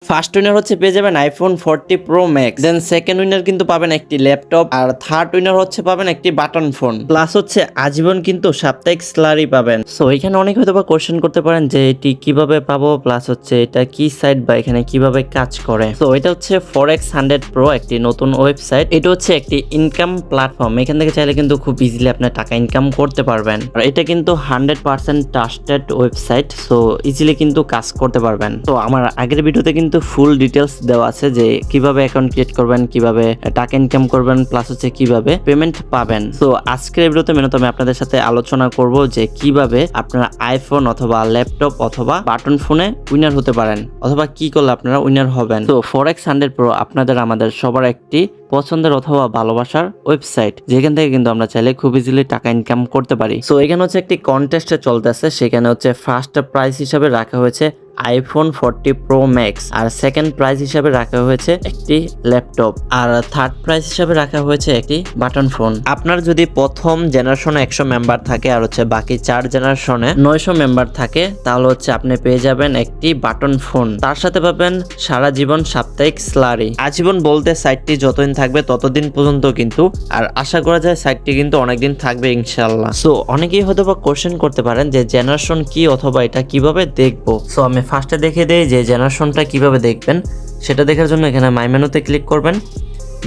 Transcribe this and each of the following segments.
First winner হচ্ছে পেয়ে যাবেন iPhone 40 pro max, then second winner কিন্তু পাবেন একটি ল্যাপটপ, আর থার্ড উইনার হচ্ছে পাবেন একটি বাটন ফোন, প্লাস হচ্ছে আজীবন কিন্তু সাপ্তাহিক স্যালারি পাবেন। সো এখানে অনেক হয়তো বা কোশ্চেন করতে পারেন যে এটি কিভাবে পাবো, প্লাস হচ্ছে এটা কি সাইট বা এখানে কিভাবে কাজ করে। তো এটা হচ্ছে ফরেক্স 100 প্রো একটি নতুন ওয়েবসাইট। এটা হচ্ছে একটি ইনকাম প্ল্যাটফর্ম। এখান থেকে চাইলে কিন্তু খুব ইজিলি আপনার টাকা ইনকাম করতে পারবেন। আর এটা কিন্তু 100% ট্রাস্টেড ওয়েবসাইট, সো ইজিলি কিন্তু কাজ করতে পারবেন। তো আমার আগের ভিডিওতে কিন্তু ফুল ডিটেলস দেওয়া আছে যে কিভাবে অ্যাকাউন্ট ক্রিয়েট করবেন, কিভাবে টাকা ইনকাম করবেন, প্লাস হচ্ছে কিভাবে পেমেন্ট পাবেন। তো আজকের ভিডিওতে মেনত আমি আপনাদের সাথে আলোচনা করব যে কিভাবে আপনারা আইফোন অথবা ল্যাপটপ অথবা বাটন ফোনে উইনার হতে পারেন, অথবা কি করলে আপনারা উইনার হবেন। তো ফরেক্স 100 প্রো আপনাদের আমাদের সবার একটি পছন্দের অথবা ভালোবাসার ওয়েবসাইট, যেখান থেকে কিন্তু আমরা চাইলে খুব ইজিলি টাকা ইনকাম করতে পারি। সো এখানে হচ্ছে একটি কন্টেস্টে চলতেছে, সেখানে হচ্ছে ফার্স্ট প্রাইজ হিসাবে রাখা হয়েছে আইফোন 40 প্রো ম্যাক্স, আর সেকেন্ড প্রাইজ হিসাবে রাখা হয়েছে একটি ল্যাপটপ, আর থার্ড প্রাইজ হিসাবে রাখা হয়েছে একটি বাটন ফোন। আপনার যদি প্রথম জেনারেশনে 100 মেম্বার থাকে আর হচ্ছে বাকি 4 জেনারেশনে 900 মেম্বার থাকে, তাহলে হচ্ছে আপনি পেয়ে যাবেন একটি বাটন ফোন। তার সাথে পাবেন সারা জীবন সাপ্তাহিক স্যালারি। আজীবন বলতে সাইটটি যতদিন থাকবে ততদিন পর্যন্ত কিন্তু, আর আশা করা যায় সাইটটি কিন্তু অনেকদিন থাকবে ইনশাআল্লাহ। সো অনেকেই হয়তো বা কোশ্চেন করতে পারেন যে জেনারেশন কি অথবা এটা কিভাবে দেখবো। সো আমি ফার্স্টে দেখে দেই যে জেনারেশনটা কিভাবে দেখবেন। সেটা দেখার জন্য এখানে মাই মেনুতে ক্লিক করবেন,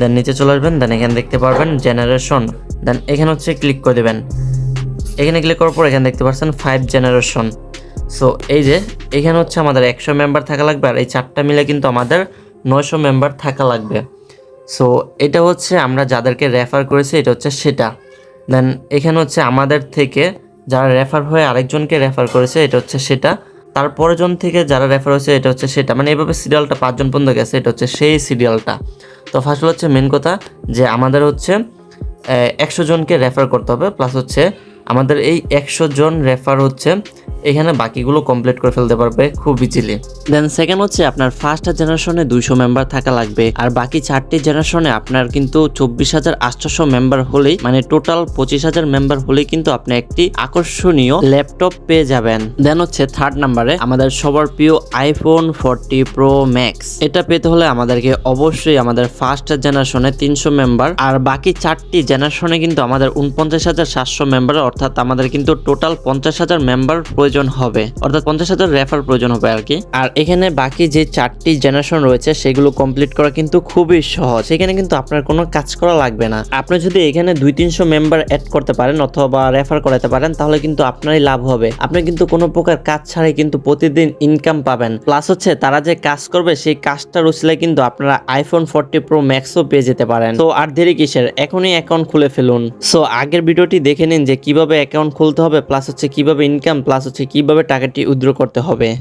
দেন নিচে চলে আসবেন, দেন এখানে দেখতে পারবেন জেনারেশন, দেন এখানে হচ্ছে ক্লিক করে দেবেন। এখানে ক্লিক করার পর এখানে দেখতে পাচ্ছেন 5 জেনারেশন। সো এই যে এখানে হচ্ছে আমাদের 100 মেম্বার থাকা লাগবে, আর এই 4টা মিলে কিন্তু আমাদের 900 মেম্বার থাকা লাগবে। সো এটা হচ্ছে আমরা যাদেরকে রেফার করেছি, এটা হচ্ছে সেটা। দেন এখানে হচ্ছে আমাদের থেকে যারা রেফার হয়ে আরেকজনকে রেফার করেছে, এটা হচ্ছে সেটা। তারপরের জন থেকে যারা রেফার হয়েছে, এটা হচ্ছে সেটা। মানে এইভাবে সিরিয়ালটা 5 জন পর্যন্ত গেছে, এটা হচ্ছে সেই সিরিয়ালটা। তো ফার্স্ট হচ্ছে মেন কথা যে আমাদের হচ্ছে 100 জনকে রেফার করতে হবে, প্লাস হচ্ছে আমাদের এই 100 জন রেফার হচ্ছে এখানে বাকিগুলো কমপ্লিট করে ফেলতে পারবে খুব ইজিলি। দেন সেকেন্ড হচ্ছে আপনার ফার্স্ট জেনারেশনে 200 মেম্বার থাকা লাগবে, আর বাকি 4টি জেনারেশনে আপনার কিন্তু 24,800 মেম্বার হলেই, মানে টোটাল 25,000 মেম্বার হলেই কিন্তু আপনি একটি আকর্ষণীয় ল্যাপটপ পেয়ে যাবেন। দেন হচ্ছে থার্ড নাম্বারে আমাদের সবার প্রিয় আইফোন 40 প্রো ম্যাক্স। এটা পেতে হলে আমাদেরকে অবশ্যই আমাদের ফার্স্ট জেনারেশনে 300 মেম্বার, আর বাকি 4টি জেনারেশনে কিন্তু আমাদের 49,700 মেম্বার, অর্থাৎ আমাদের কিন্তু টোটাল 50,000 মেম্বার প্রয়োজন হবে, অর্থাৎ 50,000 রেফার প্রয়োজন হবে আর কি। আর এখানে বাকি যে 4টি জেনারেশন রয়েছে সেগুলো কমপ্লিট করা কিন্তু খুবই সহজ। এখানে কিন্তু আপনার কোনো কাজ করা লাগবে না। আপনি যদি এখানে 200-300 মেম্বার অ্যাড করতে পারেন অথবা রেফার করাতে পারেন, তাহলে কিন্তু আপনারই লাভ হবে। আপনি কিন্তু কোনো প্রকার কাজ ছাড়াই কিন্তু প্রতিদিন ইনকাম পাবেন। প্লাস হচ্ছে তারা যে কাজ করবে সেই কাজটার উসিলায় কিন্তু আপনারা আইফোন 40 প্রো ম্যাক্সও পেয়ে যেতে পারেন। তো আর দেরি কিসের, এখনই অ্যাকাউন্ট খুলে ফেলুন। সো আগের ভিডিওটি দেখে নিন যে কিভাবে অ্যাকাউন্ট খুলতে হবে, প্লাস হচ্ছে কিভাবে ইনকাম, প্লাস হচ্ছে কিভাবে টাকাটি উইথড্র করতে হবে।